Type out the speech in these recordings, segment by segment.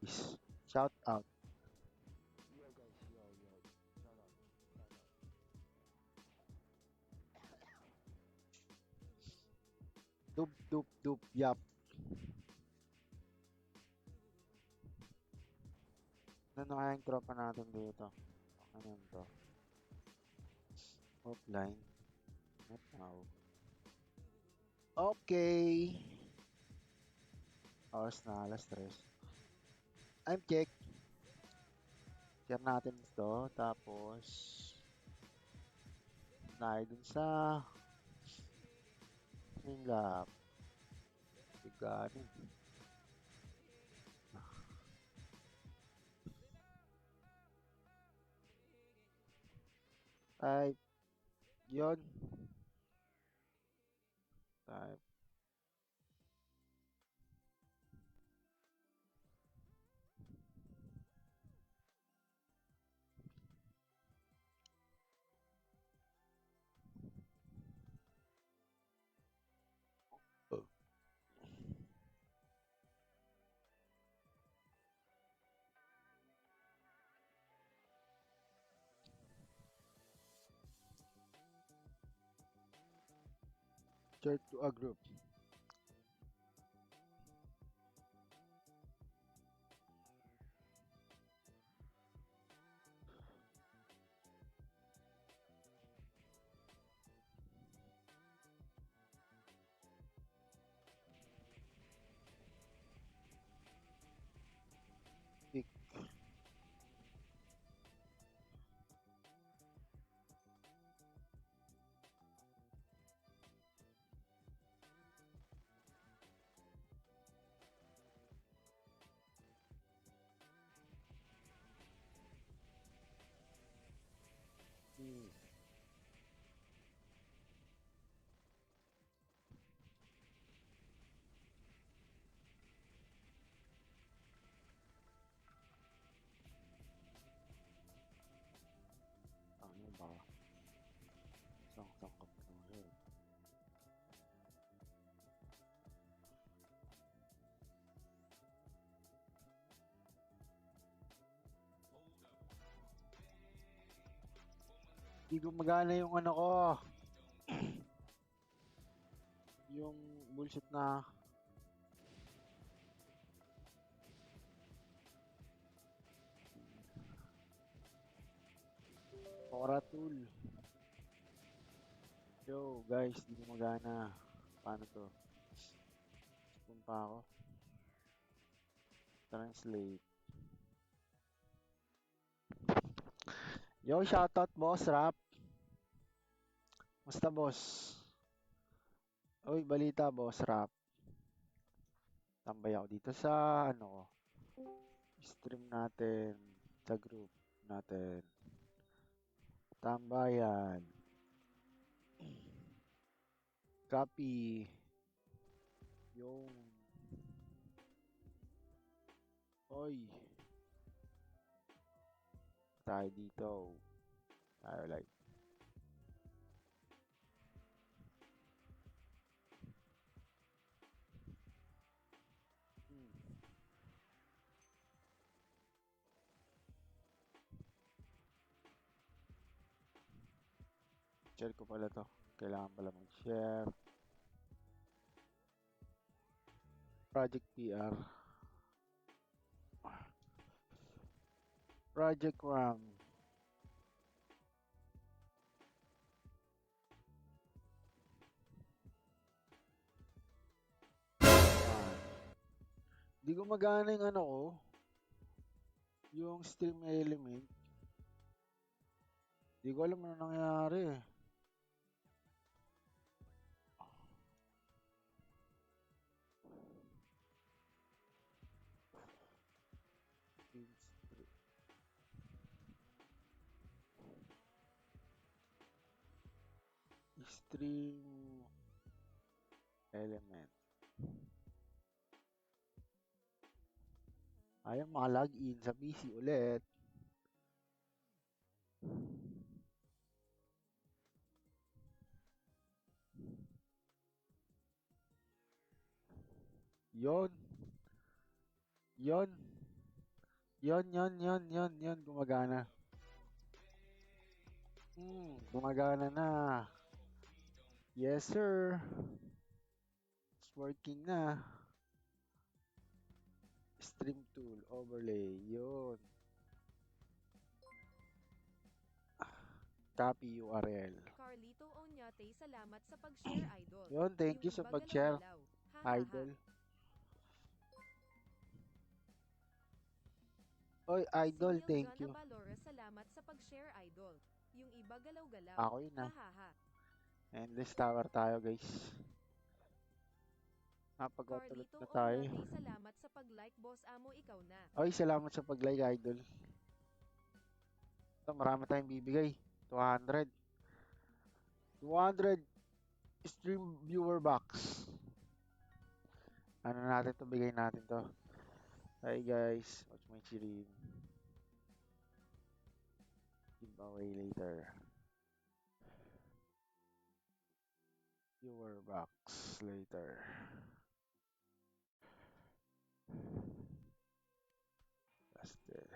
Shout out. Yo guys, yo. Shout out. Shout out. Dup. Yap. Ano kaya yung tropa natin dito? Ano yun to? Offline. Not now. Okay. Oras na, alas 3. I'm check. Share natin ito. Tapos, naay dun sa Streamlab. Biganin. Type. Yun. Type. Share to a group. Pick. Hmm. Ano ba? Sangkap na yun. Hindi gumagana yung ano ko. Yung bullshit na Aura tool. Yo guys, di gumagana. Paano to? Punta ako. Translate. Yo, shoutout boss rap. Musta boss? Uy, balita boss rap. Tambay ako dito sa ano ko. Stream natin sa group natin. Tambayan. Copy. Yung. Oy. Tayo dito. Tayo like. Share ko pala to. Kailangan pala mag-share. Project PR. Project RAM. Di gumagana yung ano ko. Yung stream element. Di ko alam ano nangyari eh. Stream element. Ayaw maka-login sa PC ulit. Yon. Yon. Yon. Gumagana. Gumagana na. Yes, sir. It's working na. Stream tool, overlay. Yun. Copy URL. Carlito Onyate, salamat sa pag-share, idol. Yun, thank Yung you sa iba pag-share, galaw-galaw. Ha ha ha. idol. Oy, idol, Single thank John you. Abalora, salamat sa pag-share, idol. Yung iba galaw-galaw. Ako yun Ha ah. ha ha. Endless tower tayo, guys. Napagkatulot Carlito na tayo. Onyate, salamat sa pag-like, boss amo, ikaw na. Oy, salamat sa pag-like, idol. Ito, marami tayong bibigay. 200. 200 stream viewer box. Ano natin to, bigay natin to. Hi guys, watch my stream. Giveaway later. Viewer box later. That's it.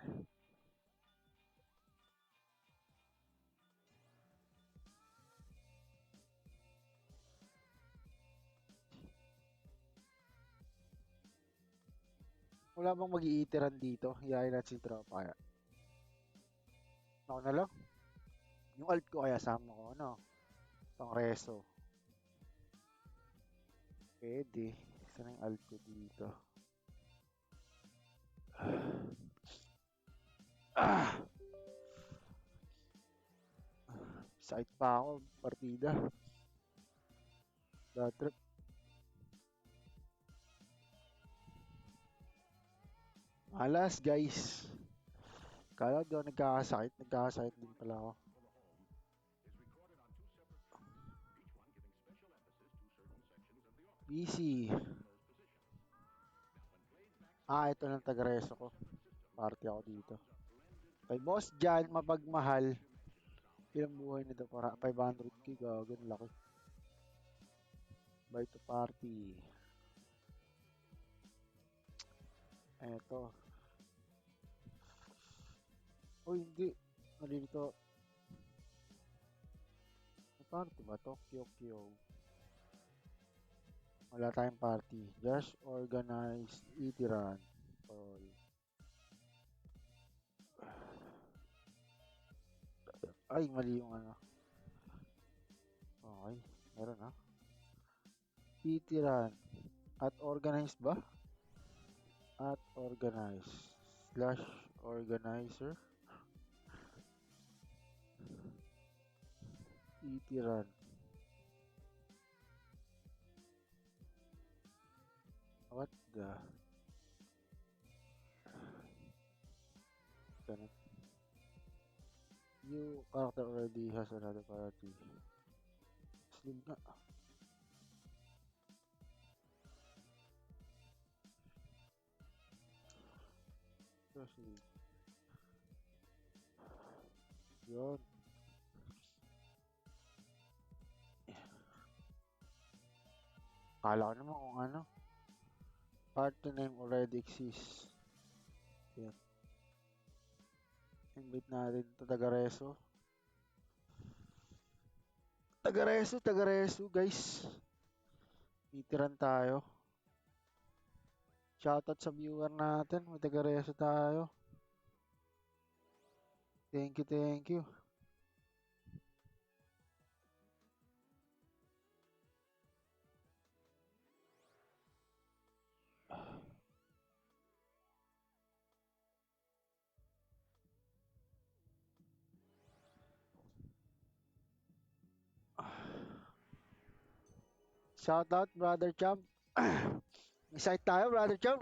Wala bang mag-iiteran dito? Iyayin natin si tropa kaya. Ako na lang. Yung alt ko kaya sama ko, ano? Pang reso. Pwede. Saan yung alt ko dito? Site pa ako, partida. Bad trip. Malas, guys. Kala ko nagkakasakit din pala ako. Busy. Ito lang taga-reso ko. Party ako dito. Kay Boss Jan, mapagmahal. Ilang buhay nito para 500k, gagawin laki. Buy to party. Eto. Uy, hindi. Nalilito. May party ba to? Kyokyo. Wala tayong party. Just organize itiran. All. Ay, mali yung ano. Okay. Meron ha. Itiran. At organize ba? At organize. / organizer. Itiran. What the? Ganun. New character already has another party. Slim nga. Slim. Yun. Kala ko naman kung ano. Party name already exists. Yan. Invite natin ito taga-reso. Taga-reso guys. Itiran tayo. Shoutout sa viewer natin. May taga-reso tayo. Thank you. Shoutout, Brother Champ. May site tayo, Brother Champ.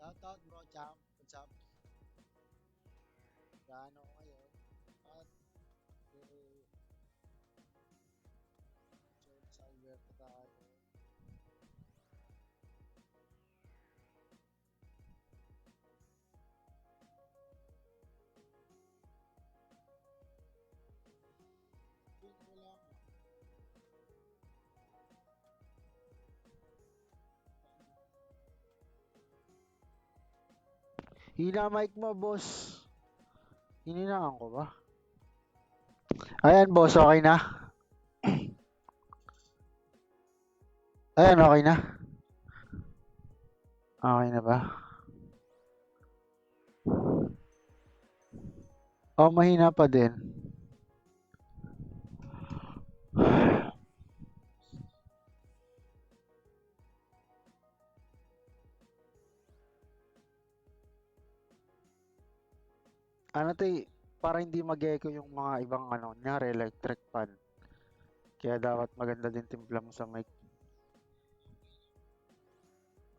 Shoutout, Bro Champ. What's up? Gaano ko ngayon? At sa Alberta tayo. Hina mic mo, boss. Hininaan ko ba? Ayan, boss, okay na? Ayan, okay na? Okay na ba? Oh, mahina pa din. Ano to para hindi mag-echo yung mga ibang ano, nyari electric fan. Kaya dapat maganda din timpla mo sa mic.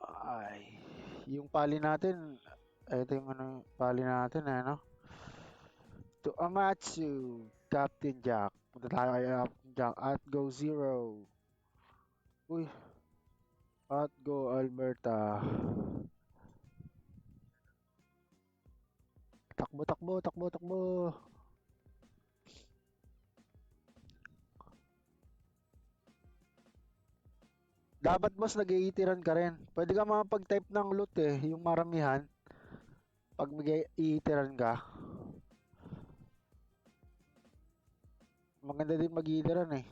Ay, yung pali natin, ito yung ano, pali natin, ano? To Amatsu, Captain Jack. Punta tayo kay Captain Jack at Go Zero. Uy, at Go Alberta. Takbo, takbo, takbo, takbo. Dapat boss nag-iitiran ka rin. Pwede ka makapag-type ng loot eh, yung maramihan. Pag mag-iitiran ka, maganda din mag-iitiran eh.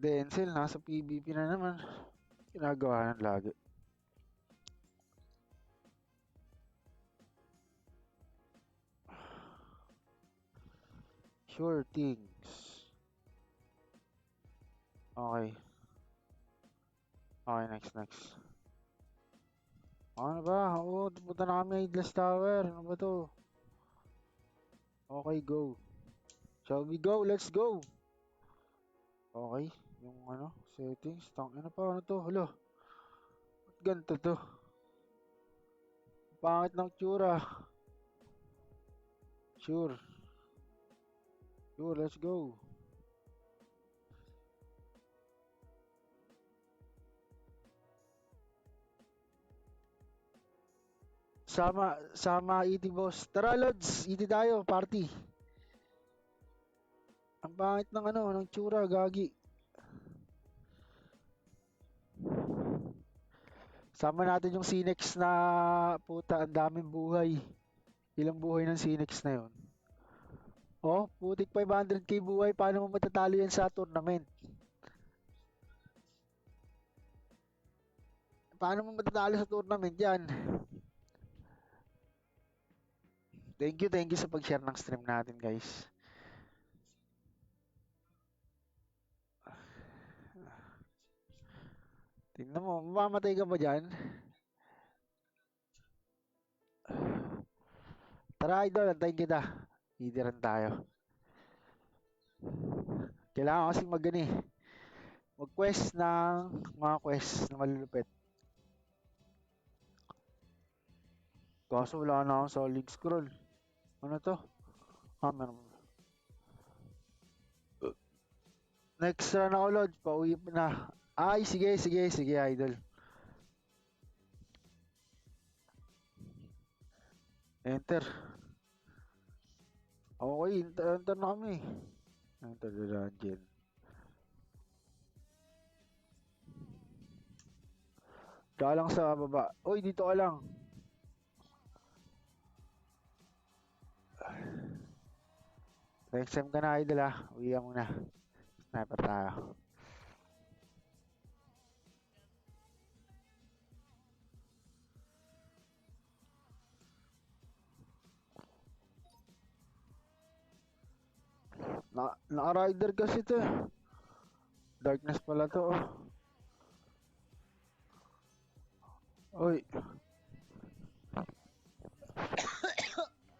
Denzel, nasa PvP na naman. Ginagawa ng lagi. Sure things. Okay. Okay, next. Ano ba? Oo, punta na kami Glass Tower. Ano ba to? Okay, go. Shall we go? Let's go! Okay. Yung ano, settings. Ano pa? Ano to? Hala. Ba't ganito to? Pangit ng tsura. Sure. Sure, let's go. Sama ET boss. Tara, Lods. ET tayo, party. Ang pangit ng ano, ng tsura, gagi. Sama natin yung Cinex na puta, ang daming buhay. Ilang buhay ng Cinex na yon? Oh, putik 500k buhay, paano mo matatalo yan sa tournament? Paano mo matatalo sa tournament yan? Thank you sa pag-share ng stream natin, guys. Tingnan mo, mamamatay ka ba dyan? Tara, idol, antayin kita. Idiran tayo. Kailangan kasi mag-quest ng mga quest na malulupit. Kaso wala na akong solid scroll. Ano to? Ah, meron. Next run ako, Lord. Pauwi pa na. Ay, sige, idol. Enter. Okay, enter na kami. Enter the dungeon. Dito lang sa baba. Uy, dito ka lang. Next time ka na, idol ah. Uwi ka muna. Sniper tayo. Naka-rider kasi to. Darkness pala to. Uy.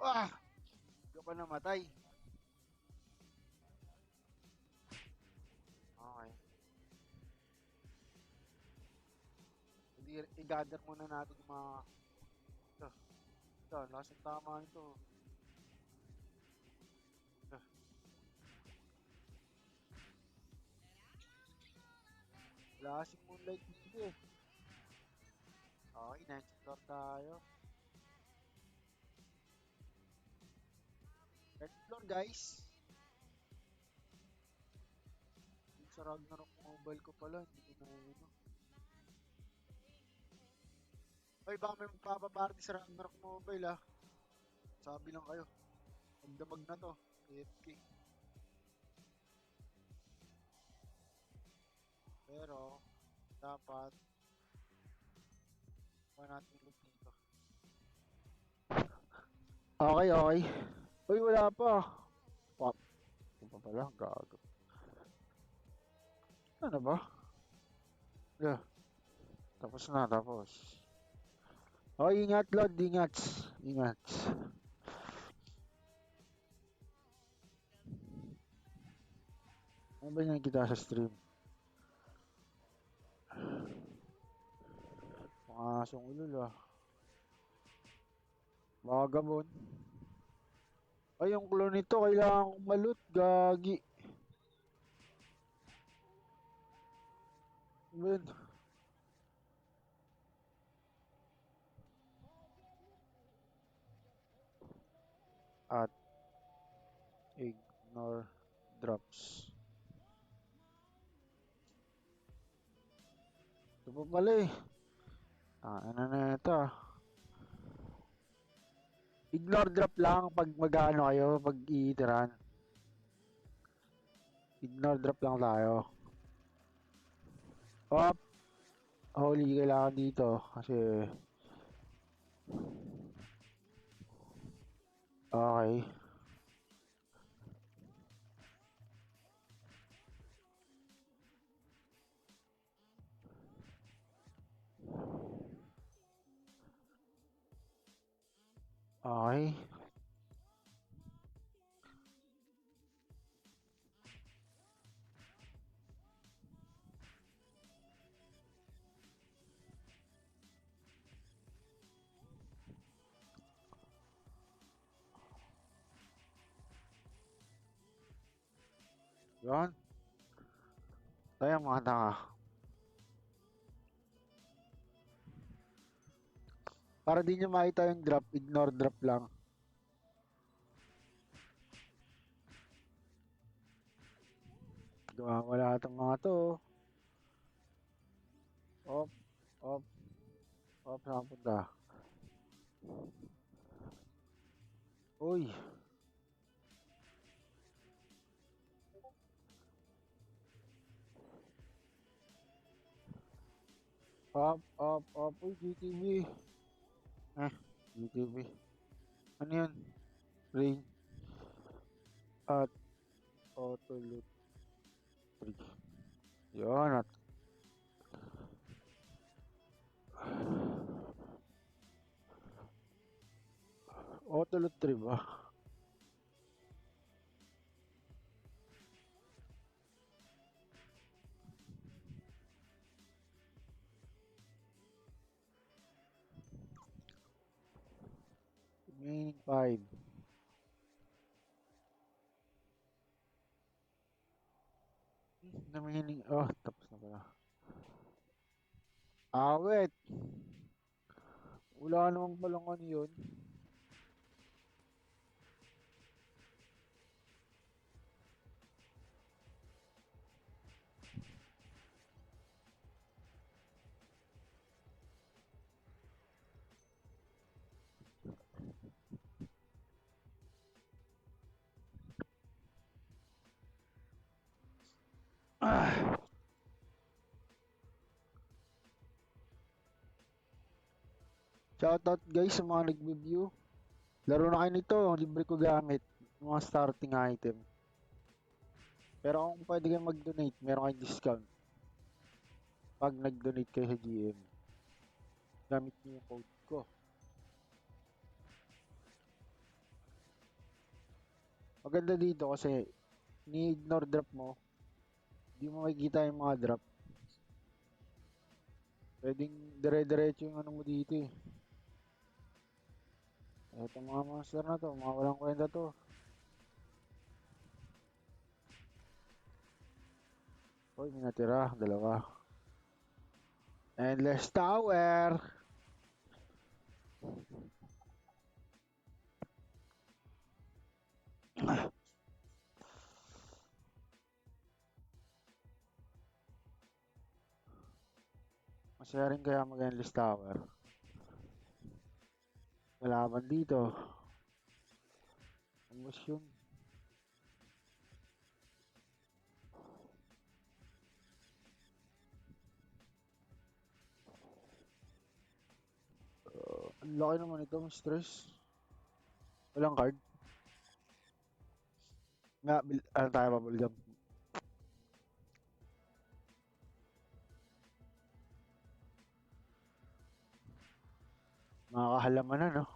Ah! Hindi pa namatay. Okay. Hindi, i-gather muna natin yung mga... Ito, lasang tama nito. Lasing moonlight dito eh. Okay, next floor tayo. Next floor, guys. Yung sa Ragnarok mobile ko pala, hindi ko na ano. Oy, baka may magpapaparty sa Ragnarok Mobile ah. Sabi lang kayo. Magdamag na to. AFK. Pero, dapat, natin loot dito. Okay, okay. Uy, wala pa. Pop. Ito pa pala, gago. Ano ba? Yeah, tapos na, tapos. Oh, ingat, Lord, ingat. Ingat. Ano ba yung nakikita sa stream? Mga asong ulol ah. Vagabond. Ay, yung clone nito, kailangan kong malut. Gagi. Ano ba yun? At ignore drops. Ito pa pala eh. Ano na ito ah. Ignore drop lang pag mag-ano kayo, pag iitiran. Ignore drop lang tayo. Op, holy kailangan dito kasi okay. Okay. Yan. Tayo mga tanga. Para di nyo makita yung drop, ignore drop lang. Wala itong mga to. Op, op, op, saan punta? Uy. Op, op, op. Uy, GTV. GTV. Ano yun? Rain. At auto loot 3. Yun at auto loot 3 ba? Remaining 5. Remaining, oh, tapos na pala. Awet. Wala naman palang ano yun. Ah. Shoutout guys sa mga nag-review. Laro na kayo nito, libre ko gamit. Mga starting item. Pero kung pwede kayo mag-donate, meron kayong discount. Pag nag-donate kayo sa GM. Gamit niyo yung code ko. Maganda dito kasi ni-ignore drop mo. Hindi mo makikita yung mga drop. Pwedeng dire-diretso yung ano mo dito eh. Eto mga monster na to, mga walang kwenta to. Uy, may natira, dalawa. Endless Tower! Masaya rin kaya mag-Endless Tower. Malaman dito. Ubus yun. Ang laki naman ito, stress. Walang card. Nga, ano tayo pabuligam? Mga kahalaman na, no?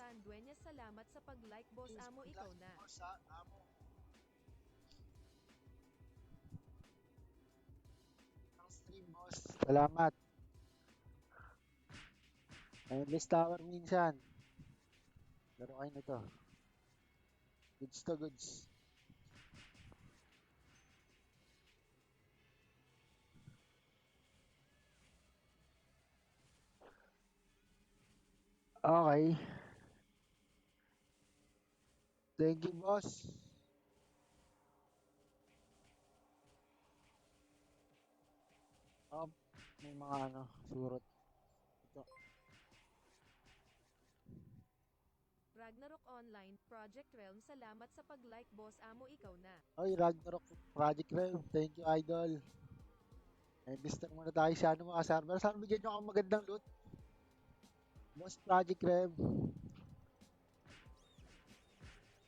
Tanduenya, salamat sa pag-like, boss amo, ikaw na. Salamat. Endless Tower minsan. Laro kayo nito. Goods to goods. Okay. Thank you, boss. May mga ano, surot. Ito. Ragnarok Online, Project Realm, salamat sa pag-like, boss amo, ikaw na. Oy, Ragnarok Project Realm. Thank you, idol. Endless na muna tayo sa ano mga server. Saan bigyan nyo akong magandang loot? Boss Project Realm.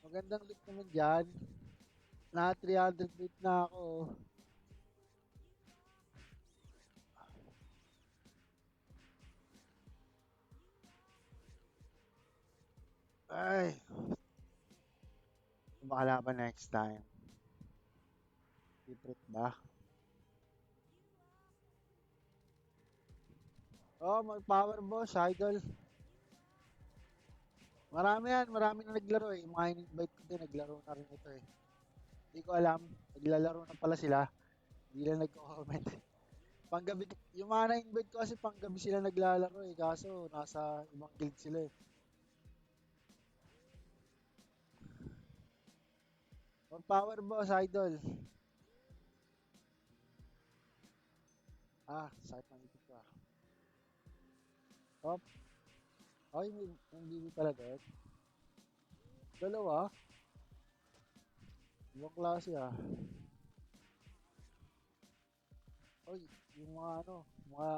Magandang loot naman dyan. Na 300 loot na ako. Ay. Makalaban next time. Secret ba? Oh, mag-power boss, idol. Marami yan, marami na naglaro eh. Yung mga in-invite ko din, naglaro na rin ito eh. Hindi ko alam, naglalaro na pala sila. Hindi lang nagko-comment. Panggabi, yung mga na-invite ko kasi panggabi sila naglalaro eh. Kaso, nasa ibang guild sila eh. Mag-power boss, idol. Sakit ng ipin ko ah. Oh, ay, may MBB pala doon. Dalawa? Ibang klase ah. Oy, yung mga ano, mga...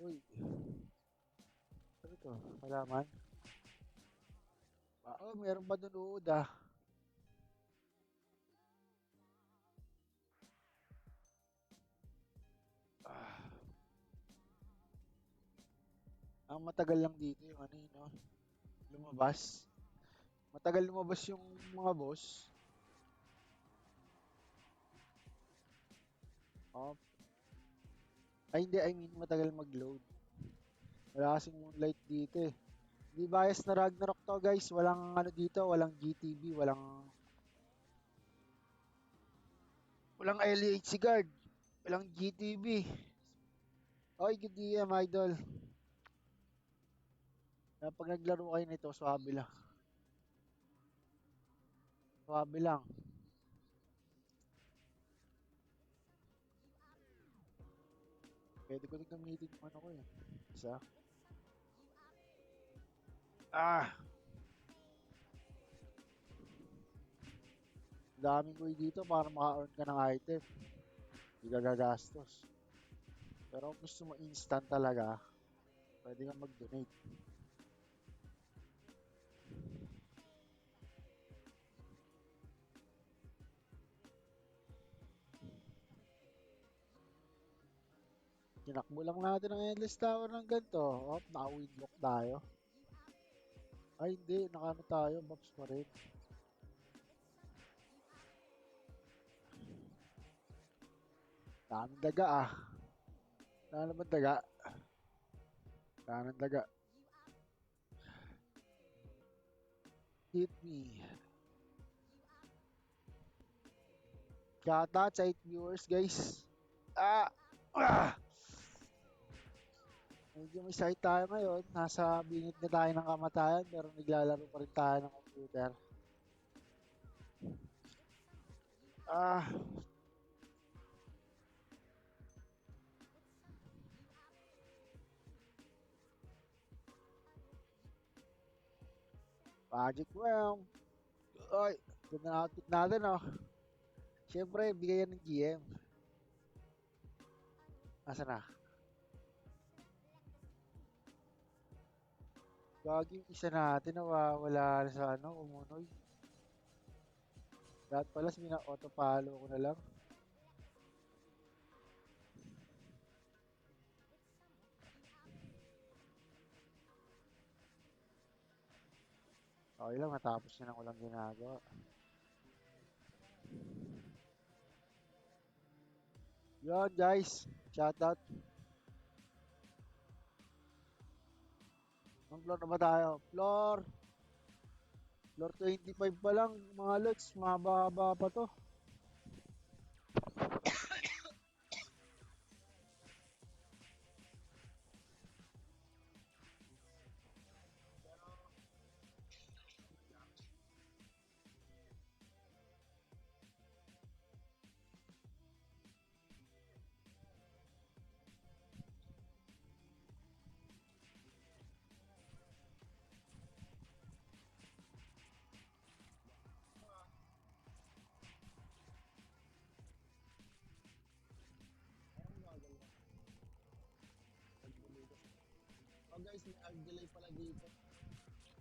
Uy, ano to? Malaman? Meron pa doon uod ah. Ah, ang matagal lang dito yung ano yun, no? Lumabas. Matagal lumabas yung mga boss. Oh, ay hindi, I mean matagal mag-load. Wala kasing moonlight dito eh. Di bias na Ragnarok to guys. Walang ano dito, walang GTB, walang LHC guard, walang GTB. Oy, good DM idol. Pag naglaro kayo nito, swabe lang. Swabe lang. Pwede ko din gamitin yung ano ko eh. Isa. Daming way dito para maka-earn ka ng item. Hindi ka gagastos. Pero kung gusto mo instant talaga, pwede kang mag-donate. Tinakbo lang natin ang Endless Tower ng ganito. Naka-windlock tayo. Ay hindi, naka-ano tayo, buffs pa rin. Daming daga ah. Wala naman daga. Wala ng daga. Hit me. Shoutout sa 8 viewers, guys. Ah! Ah! Medyo may side tayo ngayon. Nasa bingit na tayo ng kamatayan pero naglalaro pa rin tayo ng computer. Ah! Magic Realm. Ay, ganda na outfit natin, oh. Siyempre, bigay yan ng GM. Asa na? Gagi yung isa natin nawawala na sa ano, umunoy. Lahat pala, auto-follow ko na lang. Okay lang, matapos na ng walang ginagawa. Yun, guys. Shoutout. Anong floor na ba tayo? Floor 25 pa lang, mga lods. Mahaba-haba pa to. Oh guys, may ag delay pala dito.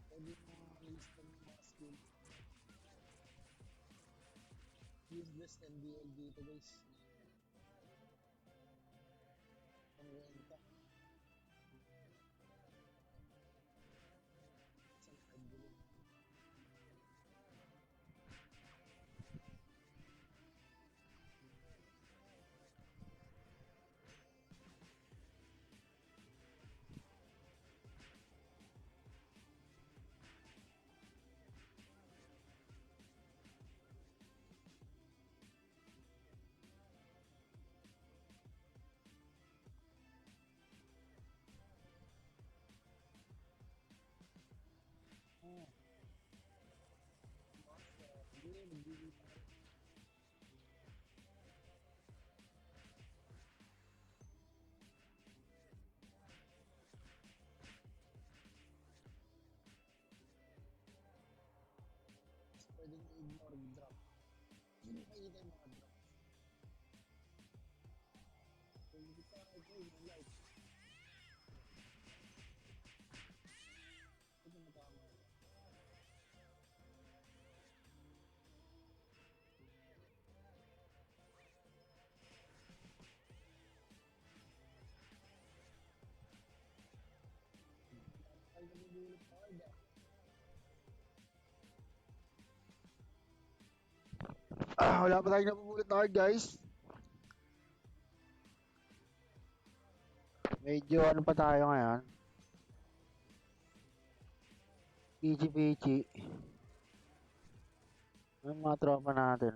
Pwede mo release ng mga skill. Useless NDL dito guys. Ang renta. Isang ag delay. Pwedeng i-ignore yung drop. Hindi makikita yung mga drop. Pwede kita yung light. Ito matama. Ay, nabibulot pa kayo. Wala pa tayong napupulot na card, guys. Medyo ano pa tayo ngayon. Pichi-pichi. Yung mga tropa natin.